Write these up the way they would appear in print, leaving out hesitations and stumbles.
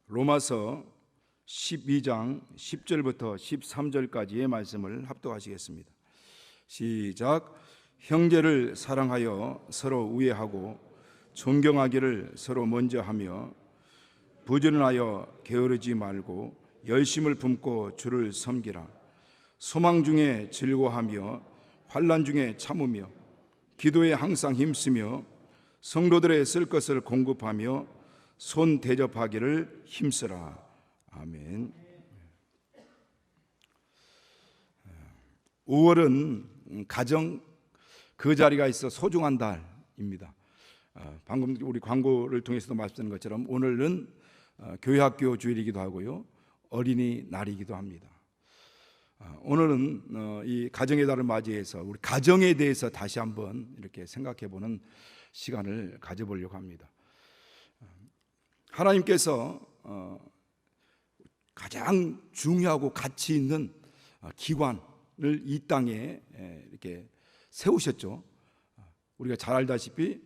로마서 12장 10절부터 13절까지의 말씀을 합독하시겠습니다. 시작. 형제를 사랑하여 서로 우애하고 존경하기를 서로 먼저 하며 부지런하여 게으르지 말고 열심을 품고 주를 섬기라. 소망 중에 즐거워하며 환난 중에 참으며 기도에 항상 힘쓰며 성도들의 쓸 것을 공급하며 손 대접하기를 힘쓰라. 아멘. 5월은 가정 그 자리가 있어 소중한 달입니다. 방금 우리 광고를 통해서도 말씀드린 것처럼 오늘은 교회학교 주일이기도 하고요, 어린이날이기도 합니다. 오늘은 이 가정의 달을 맞이해서 우리 가정에 대해서 다시 한번 이렇게 생각해보는 시간을 가져보려고 합니다. 하나님께서 가장 중요하고 가치 있는 기관을 이 땅에 이렇게 세우셨죠. 우리가 잘 알다시피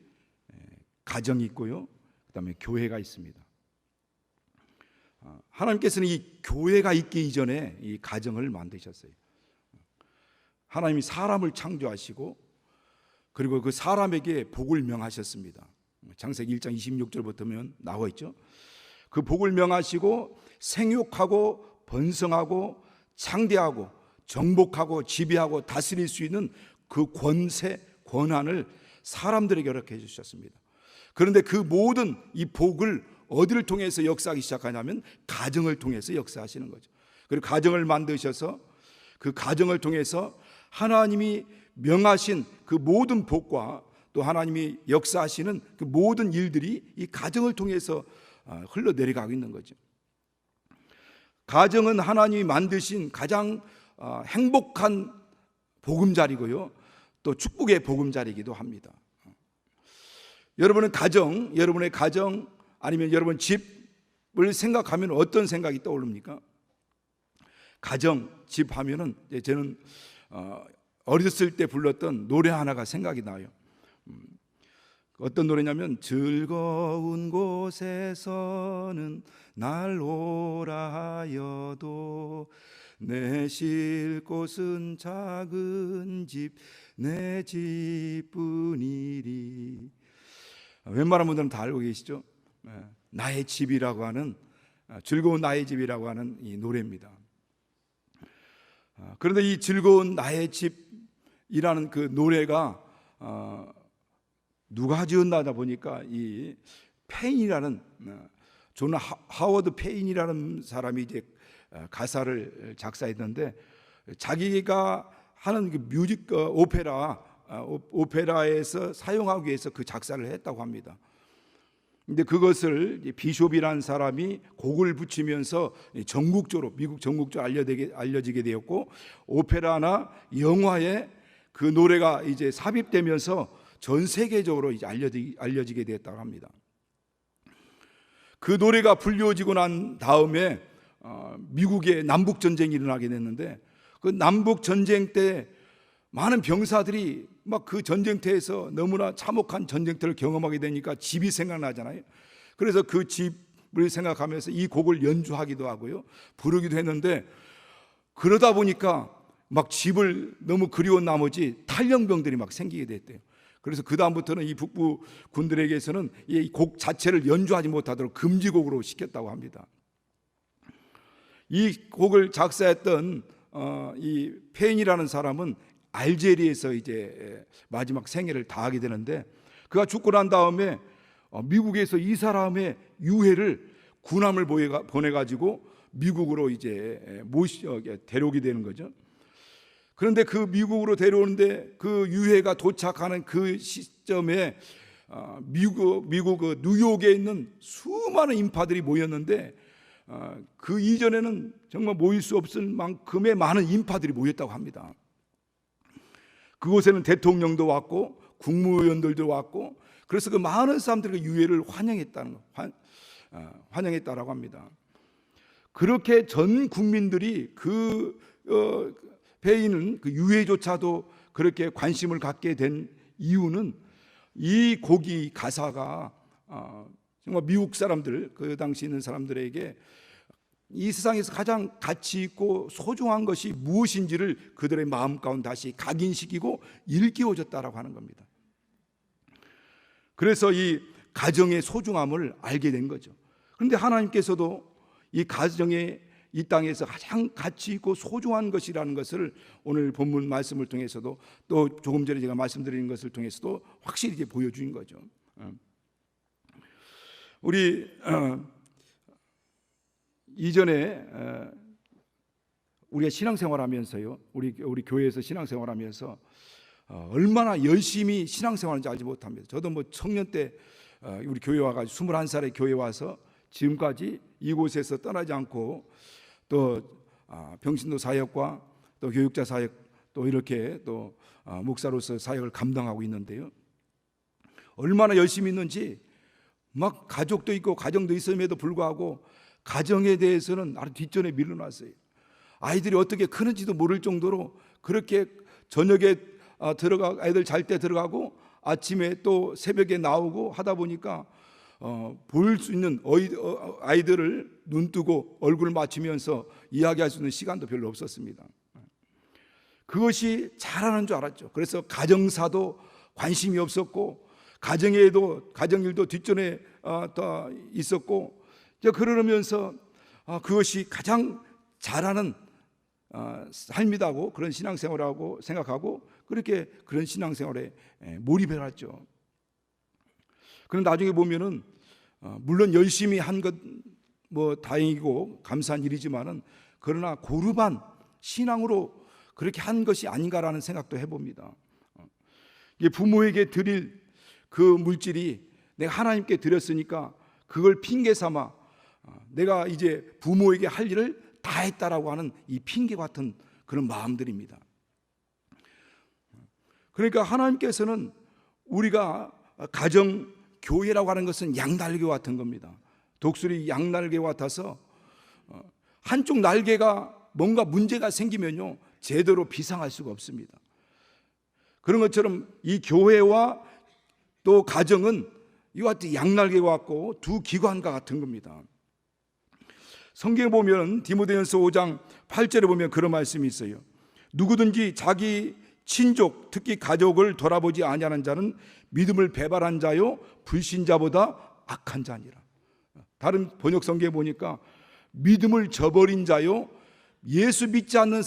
가정이 있고요, 그 다음에 교회가 있습니다. 하나님께서는 이 교회가 있기 이전에 이 가정을 만드셨어요. 하나님이 사람을 창조하시고 그리고 그 사람에게 복을 명하셨습니다. 창세기 1장 26절부터면 나와 있죠. 그 복을 명하시고 생육하고 번성하고 창대하고 정복하고 지배하고 다스릴 수 있는 그 권세, 권한을 사람들에게 허락해 주셨습니다. 그런데 그 모든 이 복을 어디를 통해서 역사하기 시작하냐면 가정을 통해서 역사하시는 거죠. 그리고 가정을 만드셔서 그 가정을 통해서 하나님이 명하신 그 모든 복과 또 하나님이 역사하시는 그 모든 일들이 이 가정을 통해서 흘러내려가고 있는 거죠. 가정은 하나님이 만드신 가장 행복한 보금자리고요, 또 축복의 보금자리이기도 합니다. 여러분의 가정 아니면 여러분 집을 생각하면 어떤 생각이 떠오릅니까? 가정, 집 하면은 저는 어렸을 때 불렀던 노래 하나가 생각이 나요. 어떤 노래냐면 즐거운 곳에서는 날 오라 하여도 내 쉴 곳은 작은 집 내 집뿐이리. 웬만한 분들은 다 알고 계시죠? 나의 집이라고 하는, 즐거운 나의 집이라고 하는 이 노래입니다. 그런데 이 즐거운 나의 집이라는 그 노래가 누가 지었나 보니까 이 페인이라는 존 하워드 페인이라는 사람이 이제 가사를 작사했는데, 자기가 하는 그 뮤직 오페라에서 사용하기 위해서 그 작사를 했다고 합니다. 근데 그것을 비숍이라는 사람이 곡을 붙이면서 전국적으로, 미국 전국적으로 알려지게 되었고, 오페라나 영화에 그 노래가 이제 삽입되면서 전 세계적으로 이제 알려지게 되었다고 합니다. 그 노래가 불려지고 난 다음에 미국에 남북 전쟁이 일어나게 됐는데, 그 남북 전쟁 때 많은 병사들이 막 그 전쟁터에서 너무나 참혹한 전쟁터를 경험하게 되니까 집이 생각나잖아요. 그래서 그 집을 생각하면서 이 곡을 연주하기도 하고요, 부르기도 했는데, 그러다 보니까 막 집을 너무 그리운 나머지 탈영병들이 막 생기게 됐대요. 그래서 그 다음부터는 이 북부 군들에게서는 이 곡 자체를 연주하지 못하도록 금지곡으로 시켰다고 합니다. 이 곡을 작사했던 이 페인이라는 사람은 알제리에서 이제 마지막 생애를 다하게 되는데, 그가 죽고 난 다음에 미국에서 이 사람의 유해를 군함을 보내가지고 미국으로 이제 데려오게 되는 거죠. 그런데 그 미국으로 데려오는데 그 유해가 도착하는 그 시점에 미국 그 뉴욕에 있는 수많은 인파들이 모였는데, 그 이전에는 정말 모일 수 없을 만큼의 많은 인파들이 모였다고 합니다. 그곳에는 대통령도 왔고 국무위원들도 왔고, 그래서 그 많은 사람들이 유해를 환영했다라고 합니다. 그렇게 전 국민들이 페인은 그 유해조차도 그렇게 관심을 갖게 된 이유는 이 곡이 가사가 정말 미국 사람들, 그 당시 있는 사람들에게 이 세상에서 가장 가치 있고 소중한 것이 무엇인지를 그들의 마음 가운데 다시 각인시키고 일깨워줬다라고 하는 겁니다. 그래서 이 가정의 소중함을 알게 된 거죠. 그런데 하나님께서도 이 가정의 이 땅에서 가장 가치 있고 소중한 것이라는 것을 오늘 본문 말씀을 통해서도 또 조금 전에 제가 말씀드린 것을 통해서도 확실히 이제 보여준 거죠. 우리 이전에 우리가 신앙생활하면서요, 우리 교회에서 신앙생활하면서 얼마나 열심히 신앙생활하는지 알지 못합니다. 저도 뭐 청년 때 우리 교회 와가지고 21살에 교회 와서 지금까지 이곳에서 떠나지 않고 또 병신도 사역과 또 교육자 사역 또 이렇게 또 목사로서 사역을 감당하고 있는데요, 얼마나 열심히 있는지 막 가족도 있고 가정도 있음에도 불구하고 가정에 대해서는 아주 뒷전에 밀어놨어요. 아이들이 어떻게 크는지도 모를 정도로 그렇게 저녁에 아이들 잘 때 들어가고 아침에 또 새벽에 나오고 하다 보니까 볼 수 있는 아이들을 눈뜨고 얼굴을 맞추면서 이야기할 수 있는 시간도 별로 없었습니다. 그것이 잘하는 줄 알았죠. 그래서 가정사도 관심이 없었고 가정일도 뒷전에 있었고, 그러면서 그것이 가장 잘하는 삶이라고 그런 신앙생활하고 생각하고 그렇게 그런 신앙생활에 몰입해놨죠. 그런데 나중에 보면은 물론 열심히 한 것 뭐 다행이고 감사한 일이지만은 그러나 고루반 신앙으로 그렇게 한 것이 아닌가라는 생각도 해봅니다. 부모에게 드릴 그 물질이 내가 하나님께 드렸으니까 그걸 핑계 삼아 내가 이제 부모에게 할 일을 다 했다라고 하는 이 핑계 같은 그런 마음들입니다. 그러니까 하나님께서는 우리가 가정 교회라고 하는 것은 양날개와 같은 겁니다. 독수리 양날개와 같아서 한쪽 날개가 뭔가 문제가 생기면요 제대로 비상할 수가 없습니다. 그런 것처럼 이 교회와 또 가정은 이와 같은 양날개와 같고 두 기관과 같은 겁니다. 성경에 보면 디모데전서 5장 8절에 보면 그런 말씀이 있어요. 누구든지 자기 친족 특히 가족을 돌아보지 아니하는 자는 믿음을 배반한 자요 불신자보다 악한 자니라. 다른 번역 성경에 보니까 믿음을 저버린 자요 예수 믿지 않는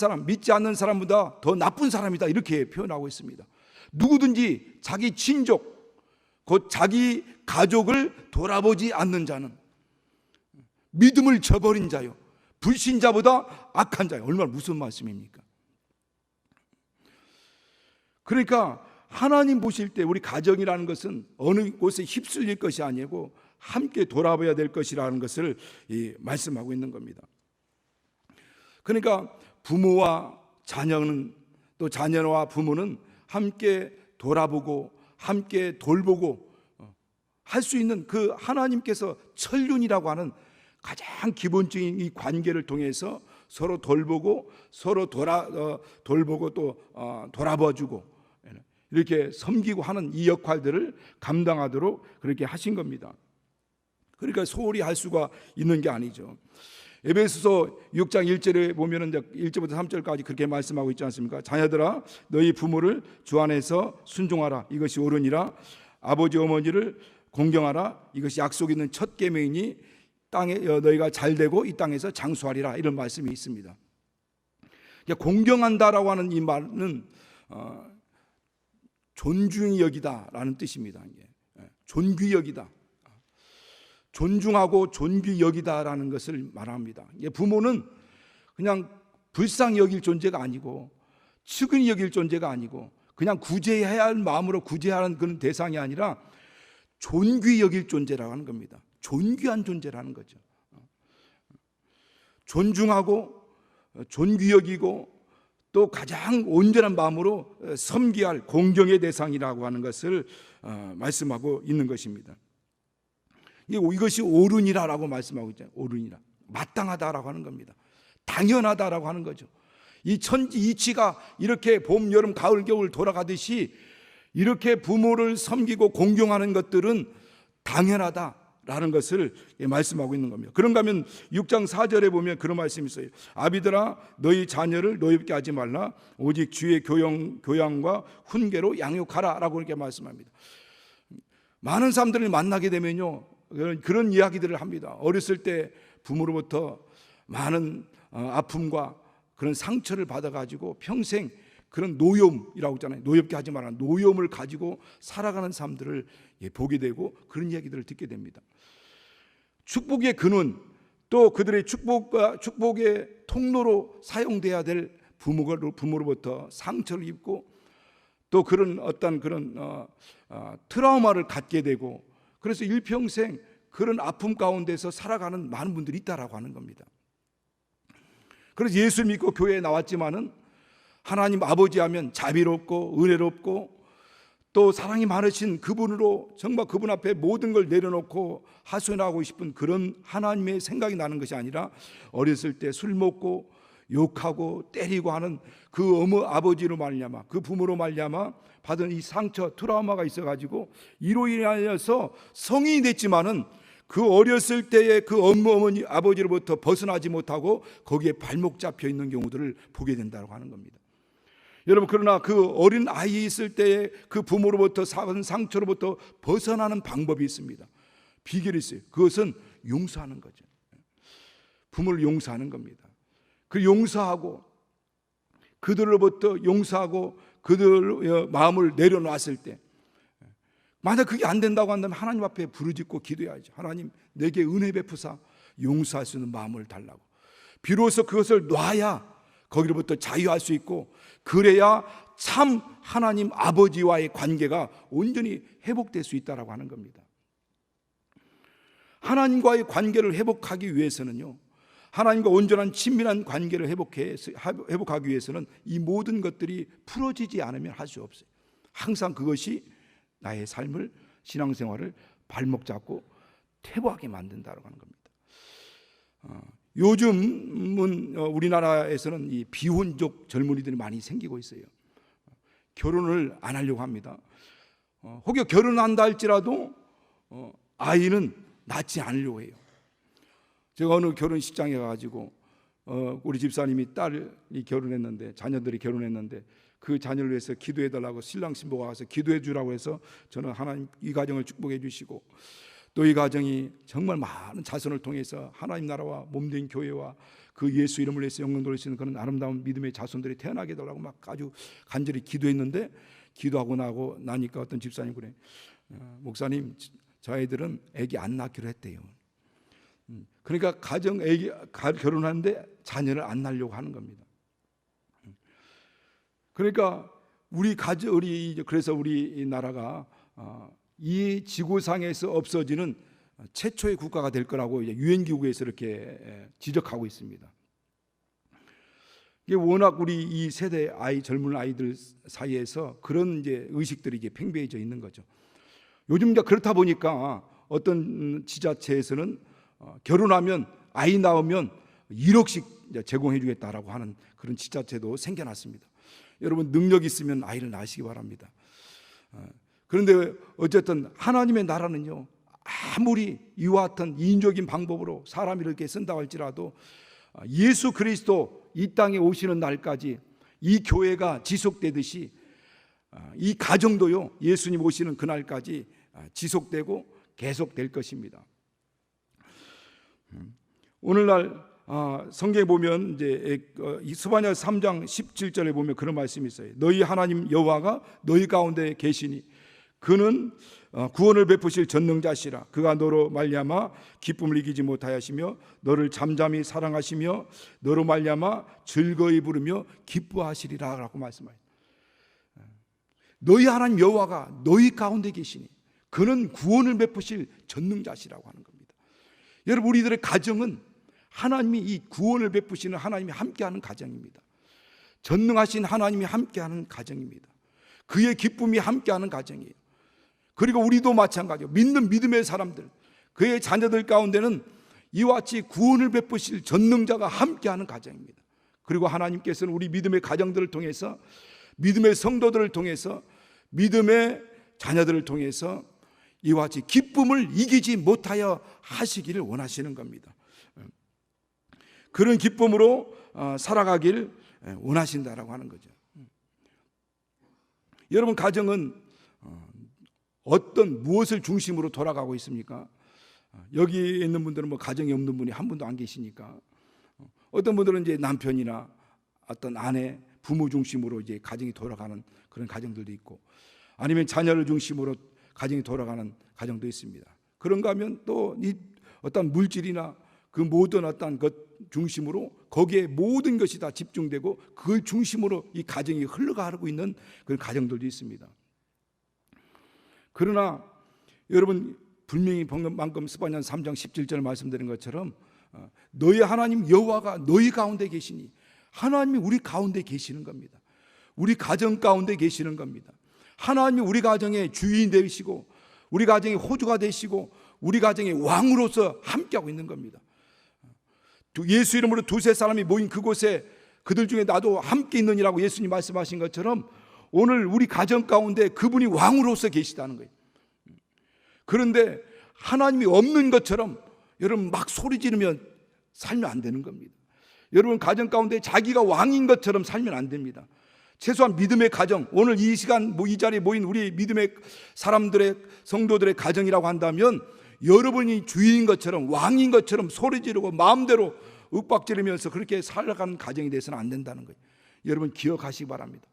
사람보다 더 나쁜 사람이다 이렇게 표현하고 있습니다. 누구든지 자기 친족 곧 자기 가족을 돌아보지 않는 자는 믿음을 저버린 자요 불신자보다 악한 자요. 얼마나 무슨 말씀입니까? 그러니까 하나님 보실 때 우리 가정이라는 것은 어느 곳에 휩쓸릴 것이 아니고 함께 돌아봐야 될 것이라는 것을 말씀하고 있는 겁니다. 그러니까 부모와 자녀는 또 자녀와 부모는 함께 돌아보고 함께 돌보고 할 수 있는 그 하나님께서 천륜이라고 하는 가장 기본적인 이 관계를 통해서 서로 돌보고 서로 돌보고 또 돌아봐주고 이렇게 섬기고 하는 이 역할들을 감당하도록 그렇게 하신 겁니다. 그러니까 소홀히 할 수가 있는 게 아니죠. 에베소서 6장 1절에 보면은 1절부터 3절까지 그렇게 말씀하고 있지 않습니까? 자녀들아 너희 부모를 주 안에서 순종하라 이것이 옳으니라. 아버지 어머니를 공경하라 이것이 약속 있는 첫 계명이니 땅에 너희가 잘되고 이 땅에서 장수하리라 이런 말씀이 있습니다. 공경한다라고 하는 이 말은 존중히 여기다라는 뜻입니다. 존귀 여기다, 존중하고 존귀 여기다라는 것을 말합니다. 부모는 그냥 불쌍히 여길 존재가 아니고 측은히 여길 존재가 아니고 그냥 구제해야 할 마음으로 구제하는 그런 대상이 아니라 존귀 여길 존재라고 하는 겁니다. 존귀한 존재라는 거죠. 존중하고 존귀 여기고 또 가장 온전한 마음으로 섬겨야 할 공경의 대상이라고 하는 것을 말씀하고 있는 것입니다. 이것이 옳으니라라고 말씀하고 있잖아요. 옳으니라, 마땅하다라고 하는 겁니다. 당연하다라고 하는 거죠. 이 천지 이치가 이렇게 봄, 여름, 가을, 겨울 돌아가듯이 이렇게 부모를 섬기고 공경하는 것들은 당연하다, 라는 것을 말씀하고 있는 겁니다. 그런가 하면 6장 4절에 보면 그런 말씀이 있어요. 아비들아 너희 자녀를 노엽게 하지 말라. 오직 주의 교양과 훈계로 양육하라 라고 이렇게 말씀합니다. 많은 사람들을 만나게 되면요, 그런 이야기들을 합니다. 어렸을 때 부모로부터 많은 아픔과 그런 상처를 받아가지고 평생 그런 노염이라고 했잖아요. 노엽게 하지 마라. 노염을 가지고 살아가는 사람들을 보게 되고 그런 이야기들을 듣게 됩니다. 축복의 근원, 또 그들의 축복의 통로로 사용돼야 될 부모로부터 상처를 입고 또 그런 어떤 그런 트라우마를 갖게 되고, 그래서 일평생 그런 아픔 가운데서 살아가는 많은 분들이 있다라고 하는 겁니다. 그래서 예수 믿고 교회에 나왔지만은 하나님 아버지 하면 자비롭고 은혜롭고 또 사랑이 많으신 그분으로 정말 그분 앞에 모든 걸 내려놓고 하소연하고 싶은 그런 하나님의 생각이 나는 것이 아니라, 어렸을 때 술 먹고 욕하고 때리고 하는 그 아버지로 말미암아, 그 부모로 말미암아 받은 이 상처, 트라우마가 있어가지고 이로 인하여서 성인이 됐지만은 그 어렸을 때의 그 어머니 아버지로부터 벗어나지 못하고 거기에 발목 잡혀 있는 경우들을 보게 된다고 하는 겁니다. 여러분, 그러나 그 어린 아이 있을 때의 그 부모로부터 받은 상처로부터 벗어나는 방법이 있습니다. 비결이 있어요. 그것은 용서하는 거죠. 부모를 용서하는 겁니다. 그 용서하고 그들로부터 용서하고 그들 마음을 내려놨을 때, 만약 그게 안 된다고 한다면 하나님 앞에 부르짖고 기도해야죠. 하나님, 내게 은혜 베푸사 용서할 수 있는 마음을 달라고. 비로소 그것을 놔야 거기로부터 자유할 수 있고, 그래야 참 하나님 아버지와의 관계가 온전히 회복될 수 있다라고 하는 겁니다. 하나님과의 관계를 회복하기 위해서는요, 하나님과 온전한 친밀한 관계를 회복하기 위해서는 이 모든 것들이 풀어지지 않으면 할 수 없어요. 항상 그것이 나의 삶을, 신앙생활을 발목 잡고 퇴보하게 만든다고 하는 겁니다. 요즘은 우리나라에서는 이 비혼족 젊은이들이 많이 생기고 있어요. 결혼을 안 하려고 합니다. 혹여 결혼한다 할지라도 아이는 낳지 않으려고 해요. 제가 어느 결혼식장에 가가지고 우리 집사님이 딸이 결혼했는데, 자녀들이 결혼했는데 그 자녀를 위해서 기도해달라고 신랑 신부가 와서 기도해 주라고 해서 저는 하나님 이 가정을 축복해 주시고, 또 이 가정이 정말 많은 자손을 통해서 하나님 나라와 몸된 교회와 그 예수 이름을 위해서 영광 돌리시는 그런 아름다운 믿음의 자손들이 태어나게 해달라고 막 아주 간절히 기도했는데, 기도하고 나니까 어떤 집사님 그래, 목사님, 저 아이들은 애기 안 낳기로 했대요. 그러니까 결혼하는데 자녀를 안 낳으려고 하는 겁니다. 그러니까 그래서 우리 나라가 이 지구상에서 없어지는 최초의 국가가 될 거라고 이제 유엔기구에서 이렇게 지적하고 있습니다. 이게 워낙 우리 이 세대 젊은 아이들 사이에서 그런 이제 의식들이 이게 팽배해져 있는 거죠. 요즘 이제 그렇다 보니까 어떤 지자체에서는 결혼하면 아이 낳으면 1억씩 제공해 주겠다라고 하는 그런 지자체도 생겨났습니다. 여러분, 능력 있으면 아이를 낳으시기 바랍니다. 그런데 어쨌든 하나님의 나라는요, 아무리 이와 같은 인적인 방법으로 사람이 이렇게 쓴다고 할지라도 예수 그리스도 이 땅에 오시는 날까지 이 교회가 지속되듯이 이 가정도요, 예수님 오시는 그날까지 지속되고 계속될 것입니다. 오늘날 성경에 보면 이제 스바냐 3장 17절에 보면 그런 말씀이 있어요. 너희 하나님 여호와가 너희 가운데 계시니 그는 구원을 베푸실 전능자시라. 그가 너로 말미암아 기쁨을 이기지 못하시며 너를 잠잠히 사랑하시며 너로 말미암아 즐거이 부르며 기뻐하시리라 라고 말씀하세요. 너희 하나님 여호와가 너희 가운데 계시니 그는 구원을 베푸실 전능자시라고 하는 겁니다. 여러분, 우리들의 가정은 하나님이 이 구원을 베푸시는 하나님이 함께하는 가정입니다. 전능하신 하나님이 함께하는 가정입니다. 그의 기쁨이 함께하는 가정이에요. 그리고 우리도 마찬가지로 믿는 믿음의 사람들, 그의 자녀들 가운데는 이와 같이 구원을 베푸실 전능자가 함께하는 가정입니다. 그리고 하나님께서는 우리 믿음의 가정들을 통해서, 믿음의 성도들을 통해서, 믿음의 자녀들을 통해서 이와 같이 기쁨을 이기지 못하여 하시기를 원하시는 겁니다. 그런 기쁨으로 살아가길 원하신다라고 하는 거죠. 여러분, 가정은 무엇을 중심으로 돌아가고 있습니까? 여기 있는 분들은 뭐 가정이 없는 분이 한 분도 안 계시니까, 어떤 분들은 이제 남편이나 어떤 아내, 부모 중심으로 이제 가정이 돌아가는 그런 가정들도 있고, 아니면 자녀를 중심으로 가정이 돌아가는 가정도 있습니다. 그런가 하면 또 이 어떤 물질이나 그 모든 어떤 것 중심으로 거기에 모든 것이 다 집중되고 그걸 중심으로 이 가정이 흘러가고 있는 그런 가정들도 있습니다. 그러나 여러분, 분명히 방금 스바냐 3장 17절 말씀드린 것처럼 너희 하나님 여호와가 너희 가운데 계시니, 하나님이 우리 가운데 계시는 겁니다. 우리 가정 가운데 계시는 겁니다. 하나님이 우리 가정의 주인 되시고 우리 가정의 호주가 되시고 우리 가정의 왕으로서 함께하고 있는 겁니다. 예수 이름으로 두세 사람이 모인 그곳에 그들 중에 나도 함께 있느니라고 예수님 말씀하신 것처럼 오늘 우리 가정 가운데 그분이 왕으로서 계시다는 거예요. 그런데 하나님이 없는 것처럼 여러분 막 소리 지르면 살면 안 되는 겁니다. 여러분, 가정 가운데 자기가 왕인 것처럼 살면 안 됩니다. 최소한 믿음의 가정, 오늘 이 시간 이 자리에 모인 우리 믿음의 사람들의, 성도들의 가정이라고 한다면 여러분이 주인인 것처럼, 왕인 것처럼 소리 지르고 마음대로 윽박지르면서 그렇게 살아가는 가정이 돼서는 안 된다는 거예요. 여러분, 기억하시기 바랍니다.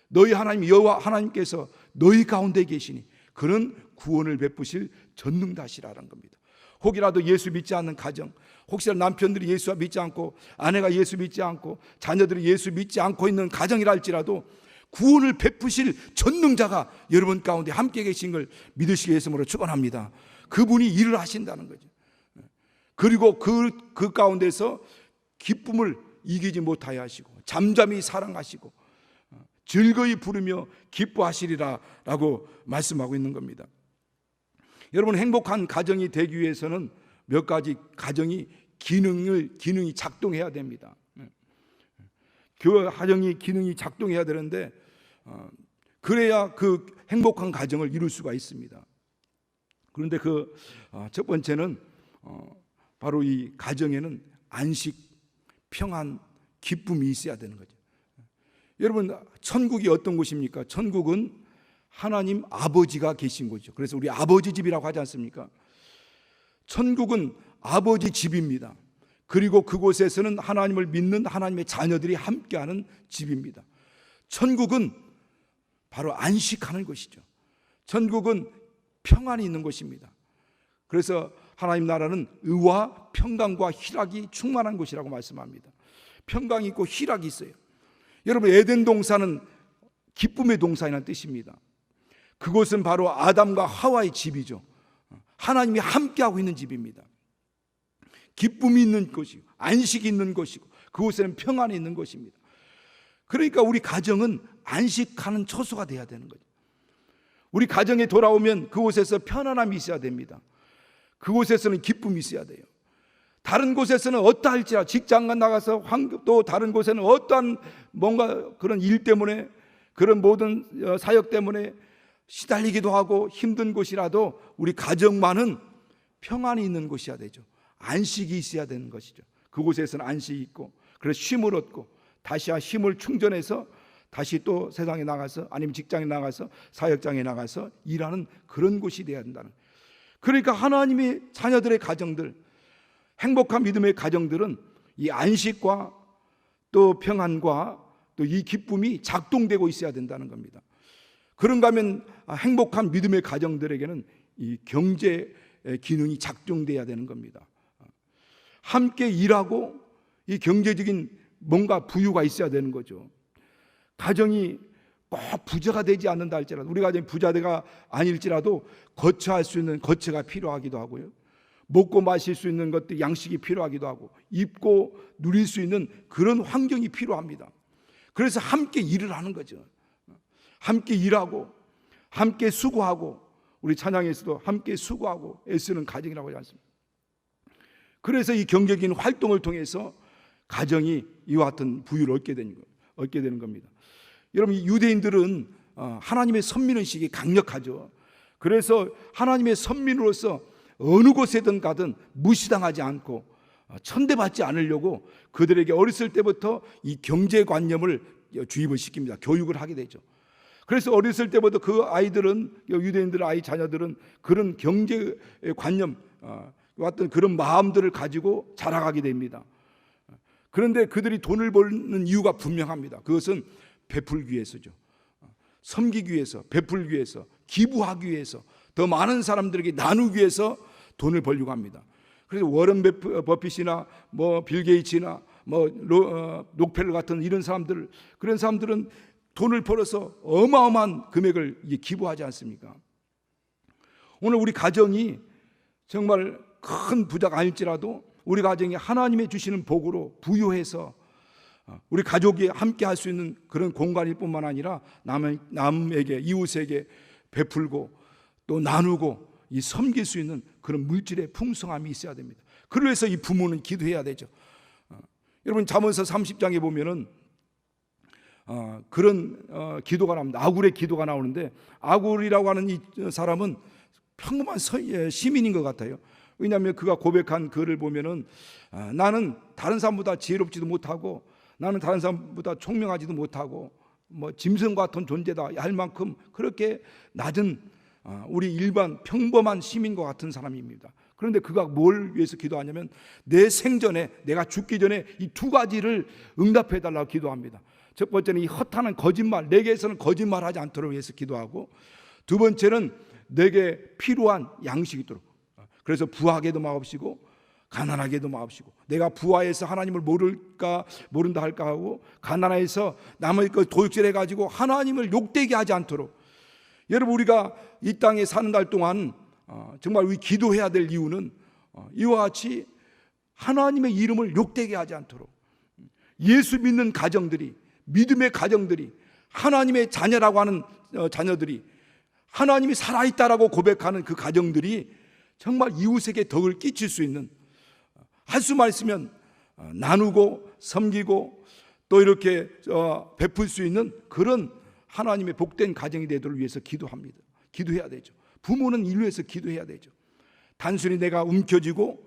너희 하나님 여호와 하나님께서 너희 가운데 계시니 그런 구원을 베푸실 전능다시라는 겁니다. 혹이라도 예수 믿지 않는 가정, 혹시라도 남편들이 예수 믿지 않고 아내가 예수 믿지 않고 자녀들이 예수 믿지 않고 있는 가정이라 할지라도 구원을 베푸실 전능자가 여러분 가운데 함께 계신 걸 믿으시기 위해서 축원합니다. 그분이 일을 하신다는 거죠. 그리고 그 가운데서 기쁨을 이기지 못하여 하시고 잠잠히 사랑하시고 즐거이 부르며 기뻐하시리라 라고 말씀하고 있는 겁니다. 여러분, 행복한 가정이 되기 위해서는 몇 가지 가정이 기능이 작동해야 됩니다. 그 가정이 기능이 작동해야 되는데 그래야 그 행복한 가정을 이룰 수가 있습니다. 그런데 그 첫 번째는 바로 이 가정에는 안식, 평안, 기쁨이 있어야 되는 거죠. 여러분, 천국이 어떤 곳입니까? 천국은 하나님 아버지가 계신 곳이죠. 그래서 우리 아버지 집이라고 하지 않습니까? 천국은 아버지 집입니다. 그리고 그곳에서는 하나님을 믿는 하나님의 자녀들이 함께하는 집입니다. 천국은 바로 안식하는 곳이죠. 천국은 평안이 있는 곳입니다. 그래서 하나님 나라는 의와 평강과 희락이 충만한 곳이라고 말씀합니다. 평강이 있고 희락이 있어요. 여러분, 에덴 동산은 기쁨의 동산이라는 뜻입니다. 그곳은 바로 아담과 하와의 집이죠. 하나님이 함께하고 있는 집입니다. 기쁨이 있는 곳이고 안식이 있는 곳이고 그곳에는 평안이 있는 곳입니다. 그러니까 우리 가정은 안식하는 처소가 돼야 되는 거죠. 우리 가정에 돌아오면 그곳에서 편안함이 있어야 됩니다. 그곳에서는 기쁨이 있어야 돼요. 다른 곳에서는 어떠할지라 직장 나가서 또 다른 곳에는 어떠한 뭔가 그런 일 때문에 그런 모든 사역 때문에 시달리기도 하고 힘든 곳이라도 우리 가정만은 평안이 있는 곳이어야 되죠. 안식이 있어야 되는 것이죠. 그곳에서는 안식이 있고 그래서 쉼을 얻고 다시 힘을 충전해서 다시 또 세상에 나가서 아니면 직장에 나가서 사역장에 나가서 일하는 그런 곳이 되어야 된다는. 그러니까 하나님의 자녀들의 가정들, 행복한 믿음의 가정들은 이 안식과 또 평안과 또 이 기쁨이 작동되고 있어야 된다는 겁니다. 그런가 하면 행복한 믿음의 가정들에게는 이 경제 기능이 작동돼야 되는 겁니다. 함께 일하고 이 경제적인 뭔가 부유가 있어야 되는 거죠. 가정이 꼭 부자가 되지 않는다 할지라도 우리 가정이 부자가 아닐지라도 거처할 수 있는 거처가 필요하기도 하고요. 먹고 마실 수 있는 것들 양식이 필요하기도 하고 입고 누릴 수 있는 그런 환경이 필요합니다. 그래서 함께 일을 하는 거죠. 함께 일하고 함께 수고하고 우리 찬양에서도 함께 수고하고 애쓰는 가정이라고 하지 않습니까? 그래서 이 경제적인 활동을 통해서 가정이 이와 같은 부유를 얻게 되는 겁니다. 여러분, 유대인들은 하나님의 선민의식이 강력하죠. 그래서 하나님의 선민으로서 어느 곳에든 가든 무시당하지 않고 천대받지 않으려고 그들에게 어렸을 때부터 이 경제관념을 주입을 시킵니다. 교육을 하게 되죠. 그래서 어렸을 때부터 그 아이들은, 유대인들 아이 자녀들은 그런 경제관념, 어떤 그런 마음들을 가지고 자라가게 됩니다. 그런데 그들이 돈을 버는 이유가 분명합니다. 그것은 베풀기 위해서죠. 섬기기 위해서, 베풀기 위해서, 기부하기 위해서, 더 많은 사람들에게 나누기 위해서 돈을 벌려고 합니다. 그래서 워런 버핏이나 빌 게이츠나 록펠러 같은 이런 사람들, 그런 사람들은 돈을 벌어서 어마어마한 금액을 기부하지 않습니까? 오늘 우리 가정이 정말 큰 부자가 아닐지라도 우리 가정이 하나님의 주시는 복으로 부유해서 우리 가족이 함께 할 수 있는 그런 공간일 뿐만 아니라 남에게, 이웃에게 베풀고 또 나누고 이 섬길 수 있는 그런 물질의 풍성함이 있어야 됩니다. 그래서 이 부모는 기도해야 되죠. 여러분 잠언서 30장에 보면은 그런 기도가 나옵니다. 아굴의 기도가 나오는데, 아굴이라고 하는 이 사람은 평범한 시민인 것 같아요. 왜냐하면 그가 고백한 글을 보면은 나는 다른 사람보다 지혜롭지도 못하고, 나는 다른 사람보다 총명하지도 못하고, 짐승 같은 존재다 할 만큼 그렇게 낮은 우리 일반 평범한 시민과 같은 사람입니다. 그런데 그가 뭘 위해서 기도하냐면 내 생전에, 내가 죽기 전에 이 두 가지를 응답해 달라고 기도합니다. 첫 번째는 이 허탄한 거짓말, 내게서는 거짓말하지 않도록 위해서 기도하고, 두 번째는 내게 필요한 양식이 있도록. 그래서 부하게도 마옵시고 가난하게도 마옵시고, 내가 부하에서 하나님을 모른다 할까 하고, 가난해서 남의 것 도둑질해 가지고 하나님을 욕되게 하지 않도록. 여러분, 우리가 이 땅에 사는 날 동안 정말 우리 기도해야 될 이유는 이와 같이 하나님의 이름을 욕되게 하지 않도록, 예수 믿는 가정들이, 믿음의 가정들이, 하나님의 자녀라고 하는 자녀들이, 하나님이 살아있다라고 고백하는 그 가정들이 정말 이웃에게 덕을 끼칠 수 있는, 할 수만 있으면 나누고 섬기고 또 이렇게 베풀 수 있는 그런 하나님의 복된 가정이 되도록 위해서 기도합니다. 기도해야 되죠. 부모는 이를 위해서 기도해야 되죠. 단순히 내가 움켜쥐고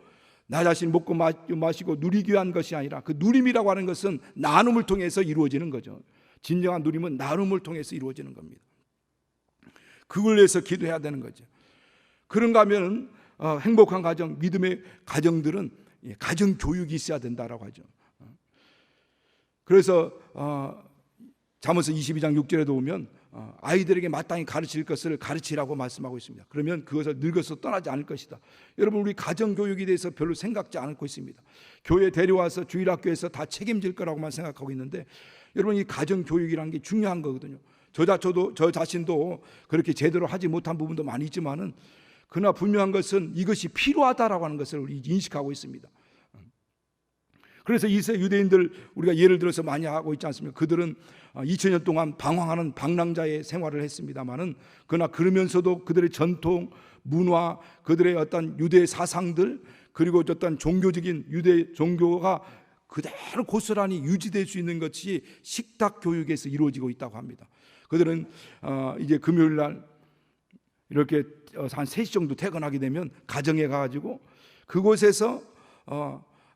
나 자신 먹고 마시고 누리기 위한 것이 아니라, 그 누림이라고 하는 것은 나눔을 통해서 이루어지는 거죠. 진정한 누림은 나눔을 통해서 이루어지는 겁니다. 그걸 위해서 기도해야 되는 거죠. 그런가 하면 행복한 가정, 믿음의 가정들은 가정 교육이 있어야 된다라고 하죠. 그래서 잠언서 22장 6절에도 보면 아이들에게 마땅히 가르칠 것을 가르치라고 말씀하고 있습니다. 그러면 그것을 늙어서 떠나지 않을 것이다. 여러분, 우리 가정 교육에 대해서 별로 생각지 않고 있습니다. 교회 데려와서 주일학교에서 다 책임질 거라고만 생각하고 있는데, 여러분, 이 가정 교육이라는 게 중요한 거거든요. 저 자신도 그렇게 제대로 하지 못한 부분도 많이 있지만은, 그러나 분명한 것은 이것이 필요하다라고 하는 것을 우리 인식하고 있습니다. 그래서 이세 유대인들 우리가 예를 들어서 많이 하고 있지 않습니까? 그들은 2000년 동안 방황하는 방랑자의 생활을 했습니다만은, 그러나 그러면서도 그들의 전통, 문화, 그들의 어떤 유대 사상들, 그리고 어떤 종교적인 유대 종교가 그대로 고스란히 유지될 수 있는 것이 식탁 교육에서 이루어지고 있다고 합니다. 그들은 이제 금요일 날 이렇게 한 3시 정도 퇴근하게 되면 가정에 가가지고 그곳에서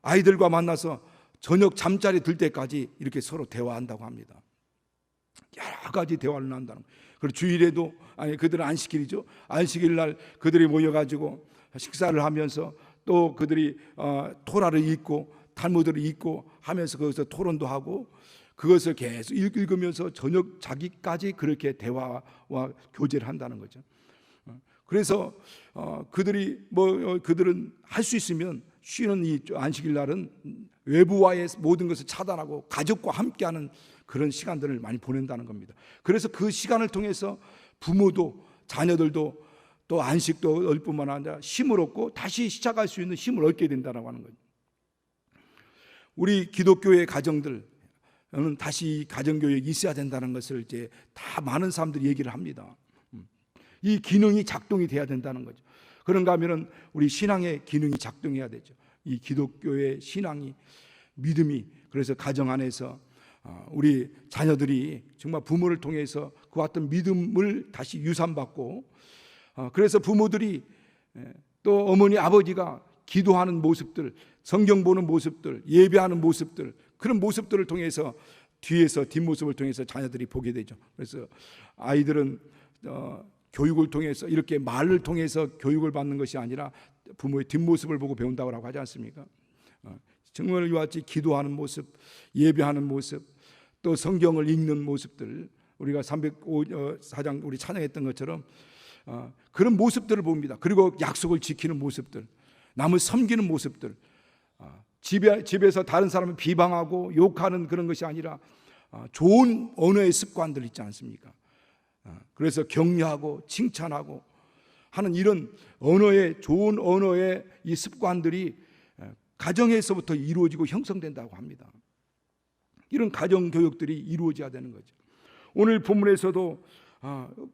아이들과 만나서 저녁 잠자리 들 때까지 이렇게 서로 대화한다고 합니다. 여러 가지 대화를 나눈다는 거예요. 그리고 주일에도, 그들은 안식일이죠. 안식일 날 그들이 모여가지고 식사를 하면서 또 그들이 토라를 읽고 탈무드를 읽고 하면서 거기서 토론도 하고, 그것을 계속 읽으면서 저녁 자기까지 그렇게 대화와 교제를 한다는 거죠. 그래서 그들은 할 수 있으면 쉬는 이 안식일 날은 외부와의 모든 것을 차단하고 가족과 함께하는 그런 시간들을 많이 보낸다는 겁니다. 그래서 그 시간을 통해서 부모도 자녀들도 또 안식도 얻을 뿐만 아니라 힘을 얻고 다시 시작할 수 있는 힘을 얻게 된다고 하는 거죠. 우리 기독교의 가정들은 다시 가정교육이 있어야 된다는 것을 이제 다 많은 사람들이 얘기를 합니다. 이 기능이 작동이 돼야 된다는 거죠. 그런가 하면은 우리 신앙의 기능이 작동해야 되죠. 이 기독교의 신앙이, 믿음이, 그래서 가정 안에서 우리 자녀들이 정말 부모를 통해서 그 같은 믿음을 다시 유산받고 그래서 부모들이 또 어머니 아버지가 기도하는 모습들, 성경 보는 모습들, 예배하는 모습들, 그런 모습들을 통해서 뒤에서 뒷모습을 통해서 자녀들이 보게 되죠. 그래서 아이들은 교육을 통해서 이렇게 말을 통해서 교육을 받는 것이 아니라 부모의 뒷모습을 보고 배운다고 하지 않습니까? 정말 이와 같이 기도하는 모습, 예배하는 모습, 또 성경을 읽는 모습들, 우리가 304장 우리 찬양했던 것처럼 그런 모습들을 봅니다. 그리고 약속을 지키는 모습들, 남을 섬기는 모습들, 집에서 다른 사람을 비방하고 욕하는 그런 것이 아니라 좋은 언어의 습관들 있지 않습니까? 그래서 격려하고 칭찬하고 하는 이런 좋은 언어의 이 습관들이 가정에서부터 이루어지고 형성된다고 합니다. 이런 가정 교육들이 이루어져야 되는 거죠. 오늘 본문에서도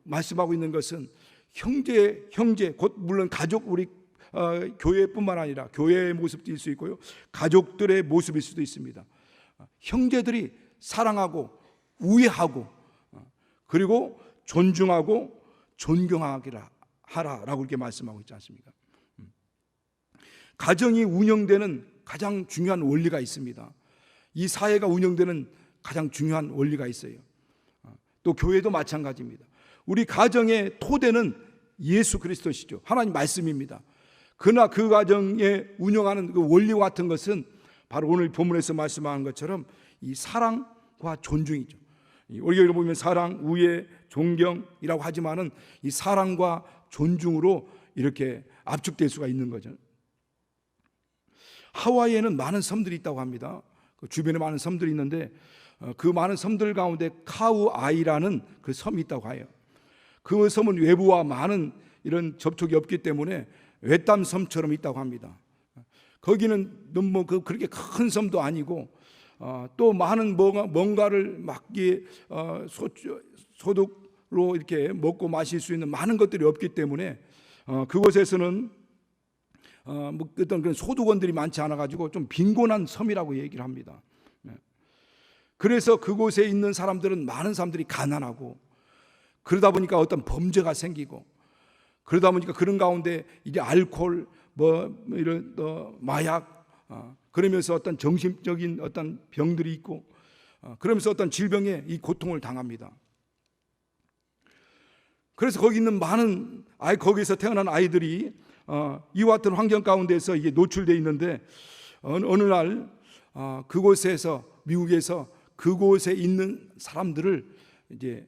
말씀하고 있는 것은 형제 곧 물론 가족, 우리 교회뿐만 아니라 교회의 모습도 있을 수 있고요, 가족들의 모습일 수도 있습니다. 형제들이 사랑하고 우애하고 그리고 존중하고 존경하라라고 이렇게 말씀하고 있지 않습니까? 가정이 운영되는 가장 중요한 원리가 있습니다. 이 사회가 운영되는 가장 중요한 원리가 있어요. 또 교회도 마찬가지입니다. 우리 가정의 토대는 예수 그리스도시죠. 하나님 말씀입니다. 그러나 그 가정에 운영하는 그 원리와 같은 것은 바로 오늘 본문에서 말씀하는 것처럼 이 사랑과 존중이죠. 우리가 여기 보면 사랑, 우애, 존경이라고 하지만은 이 사랑과 존중으로 이렇게 압축될 수가 있는 거죠. 하와이에는 많은 섬들이 있다고 합니다. 그 주변에 많은 섬들이 있는데 그 많은 섬들 가운데 카우아이라는 그 섬이 있다고 해요. 그 섬은 외부와 많은 이런 접촉이 없기 때문에 외딴 섬처럼 있다고 합니다. 거기는 너무 그렇게 큰 섬도 아니고 또 많은 뭔가를 막기 소득으로 이렇게 먹고 마실 수 있는 많은 것들이 없기 때문에 그곳에서는 어떤 그런 소득원들이 많지 않아 가지고 좀 빈곤한 섬이라고 얘기를 합니다. 그래서 그곳에 있는 사람들은 많은 사람들이 가난하고 그러다 보니까 어떤 범죄가 생기고 그러다 보니까 그런 가운데 이제 알코올 이런 마약 그러면서 어떤 정신적인 어떤 병들이 있고 그러면서 어떤 질병에 이 고통을 당합니다. 그래서 거기 있는 많은 거기서 태어난 아이들이 이와 같은 환경 가운데서 이게 노출되어 있는데 어느 날 그곳에서 미국에서 그곳에 있는 사람들을 이제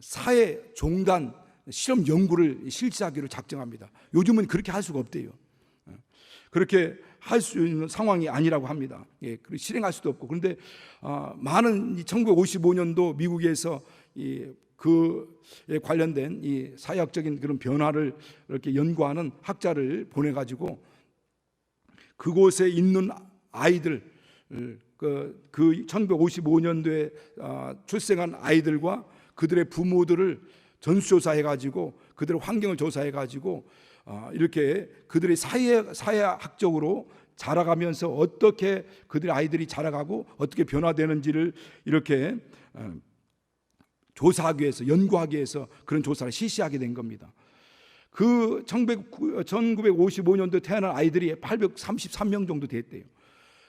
사회 종단 실험 연구를 실시하기로 작정합니다. 요즘은 그렇게 할 수가 없대요. 그렇게 할 수 있는 상황이 아니라고 합니다. 실행할 수도 없고. 그런데 많은 1955년도 미국에서 그에 관련된 이 사회학적인 그런 변화를 이렇게 연구하는 학자를 보내가지고 그곳에 있는 아이들, 그 1955년도에 출생한 아이들과 그들의 부모들을 전수조사해가지고 그들의 환경을 조사해가지고 이렇게 그들의 사회학적으로 자라가면서 어떻게 그들의 아이들이 자라가고 어떻게 변화되는지를 이렇게 조사하기 위해서, 연구하기 위해서 그런 조사를 실시하게 된 겁니다. 그 1955년도에 태어난 아이들이 833명 정도 됐대요.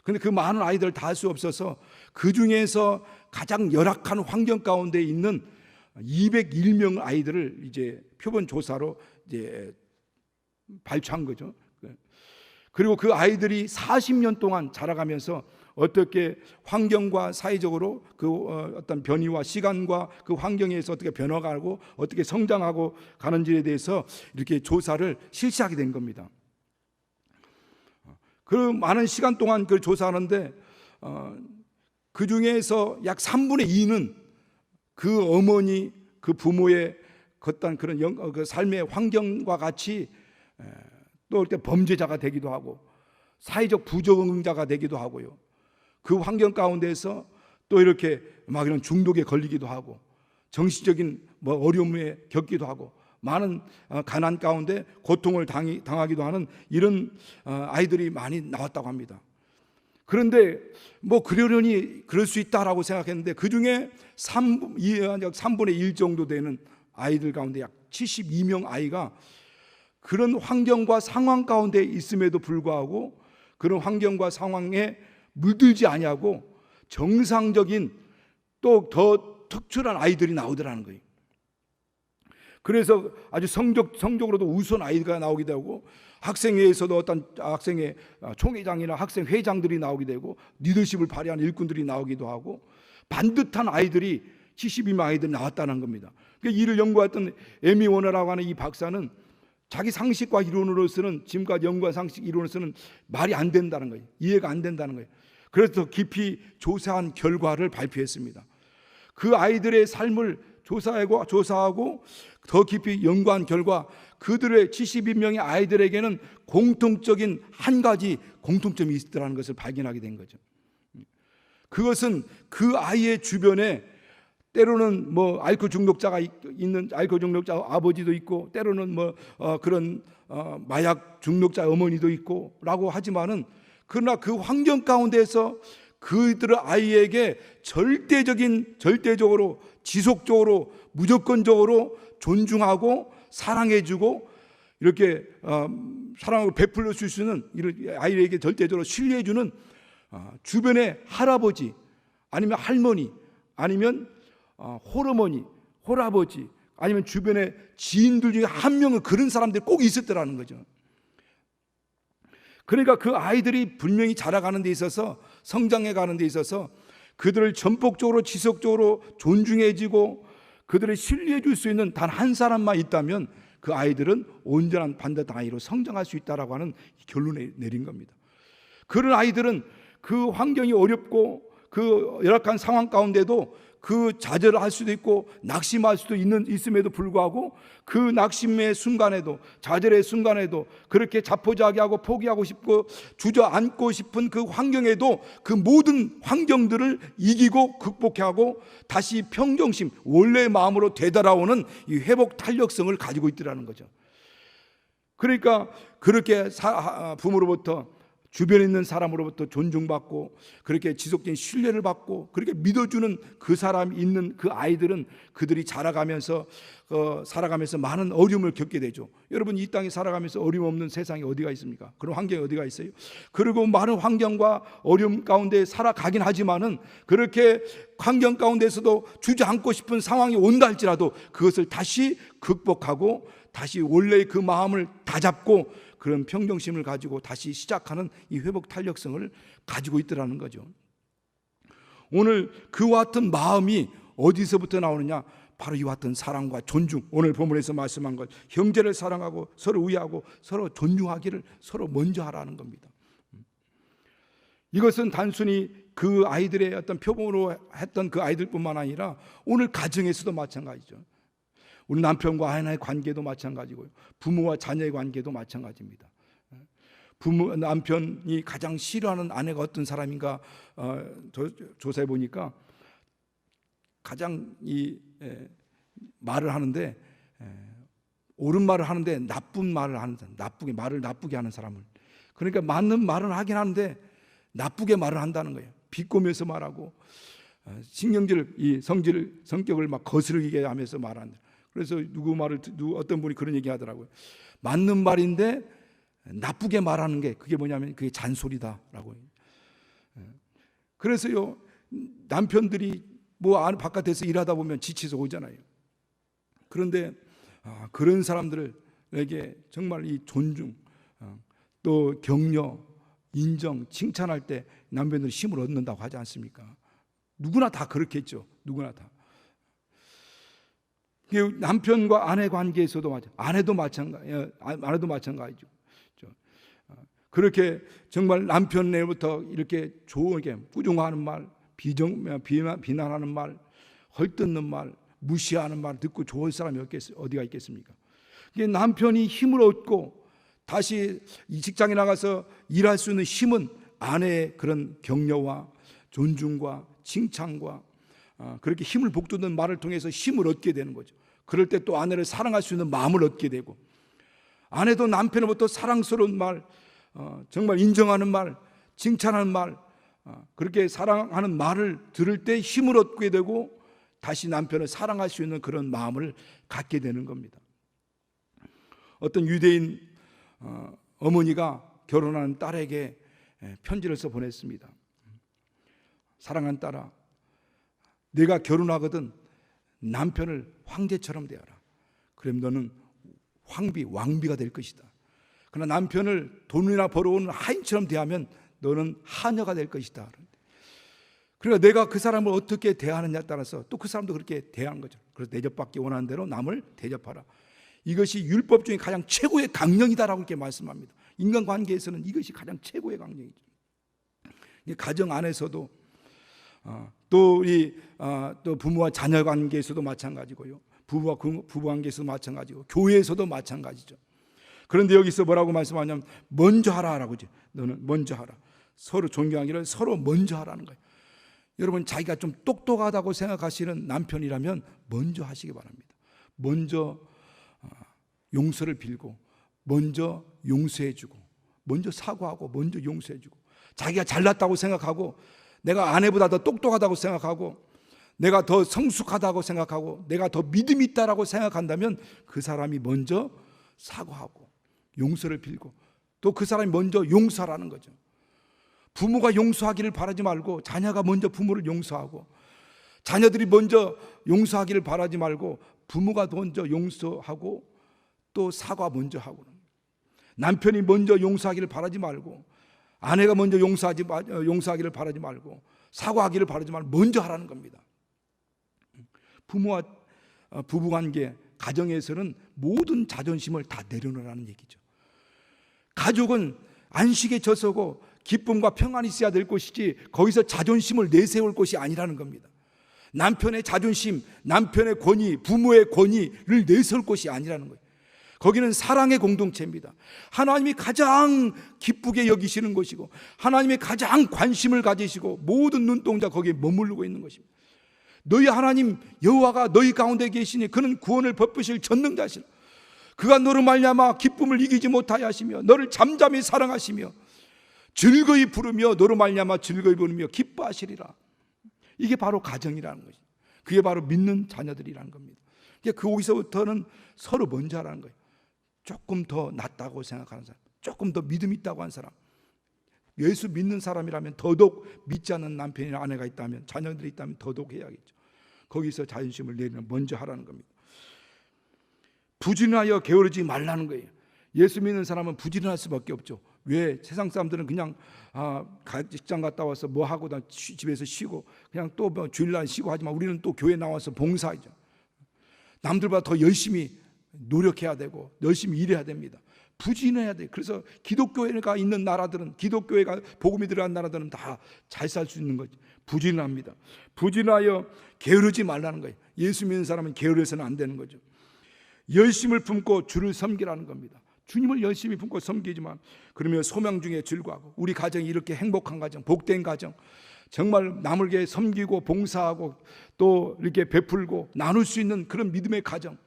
그런데 그 많은 아이들을 다 할 수 없어서 그 중에서 가장 열악한 환경 가운데 있는 201명 아이들을 이제 표본 조사로 이제 발췌한 거죠. 그리고 그 아이들이 40년 동안 자라가면서 어떻게 환경과 사회적으로 그 어떤 변이와 시간과 그 환경에서 어떻게 변화가고 어떻게 성장하고 가는지에 대해서 이렇게 조사를 실시하게 된 겁니다. 그 많은 시간 동안 그걸 조사하는데 그 중에서 약 3분의 2는 그 어머니, 그 부모의 어떤 그런 그 삶의 환경과 같이 또 이렇게 범죄자가 되기도 하고 사회적 부적응자가 되기도 하고요. 그 환경 가운데서 또 이렇게 막 이런 중독에 걸리기도 하고 정신적인 어려움에 겪기도 하고 많은 가난 가운데 고통을 당하기도 하는 이런 아이들이 많이 나왔다고 합니다. 그런데 그러려니 그럴 수 있다라고 생각했는데 그 중에 3분의 1 정도 되는 아이들 가운데 약 72명 아이가 그런 환경과 상황 가운데 있음에도 불구하고 그런 환경과 상황에 물들지 아니하고 정상적인 또 더 특출한 아이들이 나오더라는 거예요. 그래서 아주 성적으로도 우수한 아이가 나오기도 하고, 학생회에서도 어떤 학생회 총회장이나 학생회장들이 나오기도 하고, 리더십을 발휘하는 일꾼들이 나오기도 하고, 반듯한 아이들이 72명 아이들이 나왔다는 겁니다. 그러니까 이를 연구했던 에미 워너라고 하는 이 박사는 자기 상식과 이론으로서는, 지금까지 연구한 상식 이론으로서는 말이 안 된다는 거예요. 이해가 안 된다는 거예요. 그래서 깊이 조사한 결과를 발표했습니다. 그 아이들의 삶을 조사하고 더 깊이 연구한 결과 그들의 72명의 아이들에게는 공통적인 한 가지 공통점이 있더라는 것을 발견하게 된 거죠. 그것은 그 아이의 주변에 때로는 뭐 알코올 중독자가 있는 알코올 중독자 아버지도 있고, 때로는 그런 마약 중독자 어머니도 있고라고 하지만은, 그러나 그 환경 가운데서 그들의 아이에게 절대적으로 지속적으로 무조건적으로 존중하고 사랑해주고 이렇게 사랑을 베풀어 줄 수 있는, 아이에게 절대적으로 신뢰해주는 주변의 할아버지 아니면 할머니 아니면 홀어머니, 홀아버지 아니면 주변의 지인들 중에 한 명은 그런 사람들이 꼭 있었더라는 거죠. 그러니까 그 아이들이 분명히 자라가는 데 있어서, 성장해 가는 데 있어서 그들을 전폭적으로 지속적으로 존중해주고 그들을 신뢰해 줄 수 있는 단 한 사람만 있다면 그 아이들은 온전한 반듯한 아이로 성장할 수 있다라고 하는 결론을 내린 겁니다. 그런 아이들은 그 환경이 어렵고 그 열악한 상황 가운데도 그 좌절을 할 수도 있고 낙심할 수도 있음에도 불구하고 그 낙심의 순간에도, 좌절의 순간에도, 그렇게 자포자기하고 포기하고 싶고 주저앉고 싶은 그 환경에도 그 모든 환경들을 이기고 극복하고 다시 평정심, 원래의 마음으로 되돌아오는 이 회복 탄력성을 가지고 있더라는 거죠. 그러니까 그렇게 부모로부터, 주변에 있는 사람으로부터 존중받고 그렇게 지속적인 신뢰를 받고 그렇게 믿어주는 그 사람이 있는 그 아이들은 그들이 살아가면서 많은 어려움을 겪게 되죠. 여러분, 이 땅에 살아가면서 어려움 없는 세상이 어디가 있습니까? 그런 환경이 어디가 있어요? 그리고 많은 환경과 어려움 가운데 살아가긴 하지만은 그렇게 환경 가운데서도 주저앉고 싶은 상황이 온다 할지라도 그것을 다시 극복하고 다시 원래의 그 마음을 다잡고 그런 평정심을 가지고 다시 시작하는 이 회복 탄력성을 가지고 있더라는 거죠. 오늘 그와 같은 마음이 어디서부터 나오느냐? 바로 이와 같은 사랑과 존중, 오늘 본문에서 말씀한 것, 형제를 사랑하고 서로 위하고 서로 존중하기를 서로 먼저 하라는 겁니다. 이것은 단순히 그 아이들의 어떤 표본으로 했던 그 아이들뿐만 아니라 오늘 가정에서도 마찬가지죠. 우리 남편과 아내의 관계도 마찬가지고요. 부모와 자녀의 관계도 마찬가지입니다. 남편이 가장 싫어하는 아내가 어떤 사람인가 조사해 보니까 가장 말을 하는데 옳은 말을 하는데 나쁜 말을 하는 사람, 말을 나쁘게 하는 사람을, 그러니까 맞는 말을 하긴 하는데 나쁘게 말을 한다는 거예요. 비꼬면서 말하고 성격을 막 거스르게 하면서 말한다. 그래서 어떤 분이 그런 얘기 하더라고요. 맞는 말인데 나쁘게 말하는 게 그게 뭐냐면 그게 잔소리다라고. 그래서요, 남편들이 바깥에서 일하다 보면 지쳐서 오잖아요. 그런데 그런 사람들에게 정말 이 존중, 또 격려, 인정, 칭찬할 때 남편들이 힘을 얻는다고 하지 않습니까? 누구나 다 그렇겠죠. 누구나 다. 남편과 아내 관계에서도 아내도 마찬가지죠. 그렇게 정말 남편으로부터 이렇게 좋게 꾸중하는 말, 비난하는 말, 헐뜯는 말, 무시하는 말 듣고 좋을 사람이 어디가 있겠습니까? 남편이 힘을 얻고 다시 이 직장에 나가서 일할 수 있는 힘은 아내의 그런 격려와 존중과 칭찬과 그렇게 힘을 북돋는 말을 통해서 힘을 얻게 되는 거죠. 그럴 때 또 아내를 사랑할 수 있는 마음을 얻게 되고, 아내도 남편으로부터 사랑스러운 말, 정말 인정하는 말, 칭찬하는 말, 그렇게 사랑하는 말을 들을 때 힘을 얻게 되고 다시 남편을 사랑할 수 있는 그런 마음을 갖게 되는 겁니다. 어떤 유대인 어머니가 결혼한 딸에게 편지를 써 보냈습니다. 사랑하는 딸아, 내가 결혼하거든 남편을 황제처럼 대하라. 그럼 너는 왕비가 될 것이다. 그러나 남편을 돈이나 벌어오는 하인처럼 대하면 너는 하녀가 될 것이다. 그러니까 내가 그 사람을 어떻게 대하느냐에 따라서 또 그 사람도 그렇게 대하는 거죠. 그래서 대접받기 원하는 대로 남을 대접하라. 이것이 율법 중에 가장 최고의 강령이다라고 이렇게 말씀합니다. 인간관계에서는 이것이 가장 최고의 강령이죠. 가정 안에서도 또 부모와 자녀 관계에서도 마찬가지고요. 부부 관계에서도 마찬가지고 교회에서도 마찬가지죠. 그런데 여기서 뭐라고 말씀하냐면 먼저 하라라고 하죠. 너는 먼저 하라. 서로 존경하기를 서로 먼저 하라는 거예요. 여러분 자기가 좀 똑똑하다고 생각하시는 남편이라면 먼저 하시기 바랍니다. 먼저 용서를 빌고 먼저 용서해주고 먼저 사과하고 먼저 용서해주고 자기가 잘났다고 생각하고 내가 아내보다 더 똑똑하다고 생각하고 내가 더 성숙하다고 생각하고 내가 더 믿음이 있다라고 생각한다면 그 사람이 먼저 사과하고 용서를 빌고 또 그 사람이 먼저 용서하라는 거죠. 부모가 용서하기를 바라지 말고 자녀가 먼저 부모를 용서하고 자녀들이 먼저 용서하기를 바라지 말고 부모가 먼저 용서하고 또 사과 먼저 하고 남편이 먼저 용서하기를 바라지 말고 아내가 먼저 용서하기를 바라지 말고 사과하기를 바라지 말고 먼저 하라는 겁니다. 부모와 부부관계 가정에서는 모든 자존심을 다 내려놓으라는 얘기죠. 가족은 안식의 저서고 기쁨과 평안이 있어야 될 것이지 거기서 자존심을 내세울 것이 아니라는 겁니다. 남편의 자존심, 남편의 권위, 부모의 권위를 내세울 것이 아니라는 거예요. 거기는 사랑의 공동체입니다. 하나님이 가장 기쁘게 여기시는 것이고 하나님이 가장 관심을 가지시고 모든 눈동자 거기에 머무르고 있는 것입니다. 너희 하나님 여호와가 너희 가운데 계시니 그는 구원을 베푸실 전능자시라. 그가 너로 말미암아 기쁨을 이기지 못하여 하시며 너를 잠잠히 사랑하시며 즐거이 부르며 너로 말미암아 즐거이 부르며 기뻐하시리라. 이게 바로 가정이라는 것이죠. 그게 바로 믿는 자녀들이라는 겁니다. 거기서부터는 서로 먼저 하라는 거예요. 조금 더 낫다고 생각하는 사람, 조금 더 믿음 있다고 하는 사람, 예수 믿는 사람이라면 더더욱 믿지 않는 남편이나 아내가 있다면 자녀들이 있다면 더더욱 해야겠죠. 거기서 자존심을 내리는 먼저 하라는 겁니다. 부지런하여 게으르지 말라는 거예요. 예수 믿는 사람은 부지런할 수밖에 없죠. 왜? 세상 사람들은 그냥 직장 갔다 와서 뭐 하고 집에서 쉬고 그냥 또 뭐 주일날 쉬고 하지만 우리는 또 교회 나와서 봉사하죠. 남들보다 더 열심히 노력해야 되고 열심히 일해야 됩니다. 부지런해야 돼요. 그래서 기독교회가 있는 나라들은 기독교회가 복음이 들어간 나라들은 다 잘 살 수 있는 거죠. 부지런합니다. 부지런하여 게으르지 말라는 거예요. 예수 믿는 사람은 게으르서는 안 되는 거죠. 열심을 품고 주를 섬기라는 겁니다. 주님을 열심히 품고 섬기지만 그러면 소명 중에 즐거워하고 우리 가정이 이렇게 행복한 가정, 복된 가정, 정말 남에게 섬기고 봉사하고 또 이렇게 베풀고 나눌 수 있는 그런 믿음의 가정,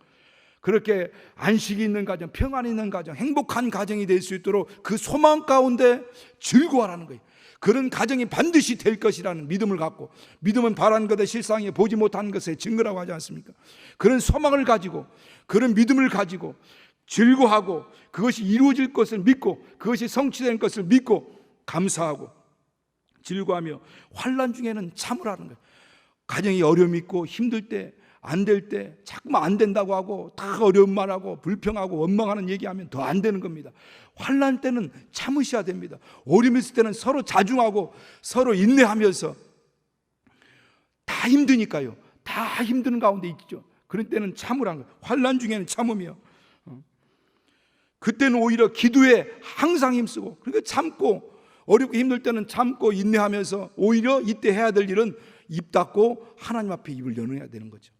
그렇게 안식이 있는 가정, 평안이 있는 가정, 행복한 가정이 될 수 있도록 그 소망 가운데 즐거워하라는 거예요. 그런 가정이 반드시 될 것이라는 믿음을 갖고, 믿음은 바라는 것에 실상에 보지 못하는 것의 증거라고 하지 않습니까? 그런 소망을 가지고 그런 믿음을 가지고 즐거워하고 그것이 이루어질 것을 믿고 그것이 성취된 것을 믿고 감사하고 즐거워하며 환난 중에는 참으라는 거예요. 가정이 어려움이 있고 힘들 때 안 될 때 자꾸만 안 된다고 하고 다 어려운 말하고 불평하고 원망하는 얘기하면 더 안 되는 겁니다. 환난 때는 참으셔야 됩니다. 어려움 있을 때는 서로 자중하고 서로 인내하면서 다 힘드니까요. 다 힘든 가운데 있죠. 그런 때는 참으라는 거예요. 환난 중에는 참으며 그때는 오히려 기도에 항상 힘쓰고 그러니까 참고 어렵고 힘들 때는 참고 인내하면서 오히려 이때 해야 될 일은 입 닫고 하나님 앞에 입을 열어야 되는 거죠.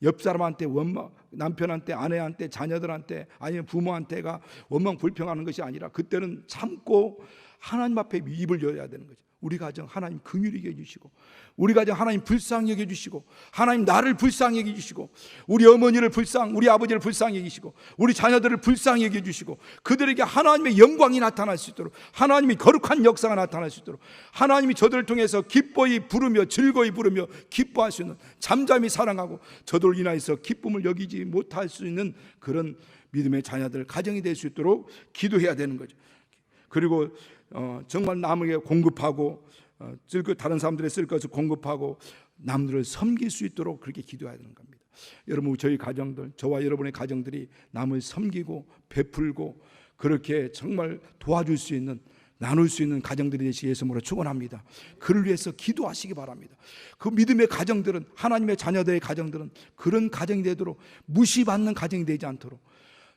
옆 사람한테 원망, 남편한테, 아내한테, 자녀들한테 아니면 부모한테가 원망 불평하는 것이 아니라 그때는 참고 하나님 앞에 입을 열어야 되는 거죠. 우리 가정 하나님 긍휼히 여겨주시고, 우리 가정 하나님 불쌍히 여겨주시고, 하나님 나를 불쌍히 여겨주시고, 우리 어머니를 우리 아버지를 불쌍히 여기시고, 우리 자녀들을 불쌍히 여겨주시고, 그들에게 하나님의 영광이 나타날 수 있도록, 하나님의 거룩한 역사가 나타날 수 있도록, 하나님이 저들을 통해서 기뻐이 부르며 즐거이 부르며 기뻐할 수 있는, 잠잠히 사랑하고 저들을 인하여서 기쁨을 여기지 못할 수 있는 그런 믿음의 자녀들, 가정이 될 수 있도록 기도해야 되는 거죠. 그리고 정말 남에게 공급하고, 다른 사람들의 쓸 것을 공급하고 남들을 섬길 수 있도록 그렇게 기도해야 되는 겁니다. 여러분, 저희 가정들, 저와 여러분의 가정들이 남을 섬기고 베풀고 그렇게 정말 도와줄 수 있는, 나눌 수 있는 가정들이 되시기 위해서 축원합니다. 그를 위해서 기도하시기 바랍니다. 그 믿음의 가정들은, 하나님의 자녀들의 가정들은 그런 가정이 되도록, 무시받는 가정이 되지 않도록,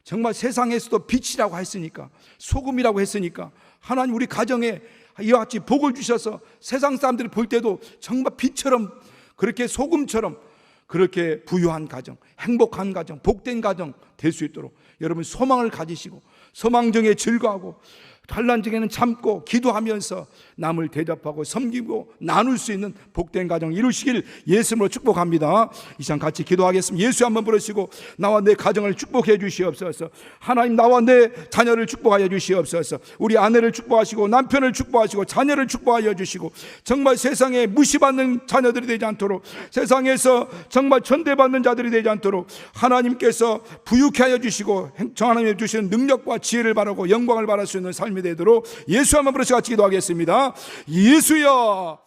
정말 세상에서도 빛이라고 했으니까, 소금이라고 했으니까 하나님 우리 가정에 이와 같이 복을 주셔서 세상 사람들이 볼 때도 정말 빛처럼, 그렇게 소금처럼 그렇게 부유한 가정, 행복한 가정, 복된 가정 될 수 있도록 여러분 소망을 가지시고, 소망정에 즐거워하고, 환난중에는 참고 기도하면서 남을 대접하고 섬기고 나눌 수 있는 복된 가정 이루시길 예수님으로 축복합니다. 이 시간 같이 기도하겠습니다. 예수 한번 부르시고, 나와 내 가정을 축복해 주시옵소서. 하나님, 나와 내 자녀를 축복하여 주시옵소서. 우리 아내를 축복하시고, 남편을 축복하시고, 자녀를 축복하여 주시고, 정말 세상에 무시받는 자녀들이 되지 않도록, 세상에서 정말 천대받는 자들이 되지 않도록 하나님께서 부유케 하여 주시고, 하나님이 주시는 능력과 지혜를 바라고 영광을 바랄 수 있는 삶이 되도록 예수 한번 부르시고 같이 기도하겠습니다. 예수여.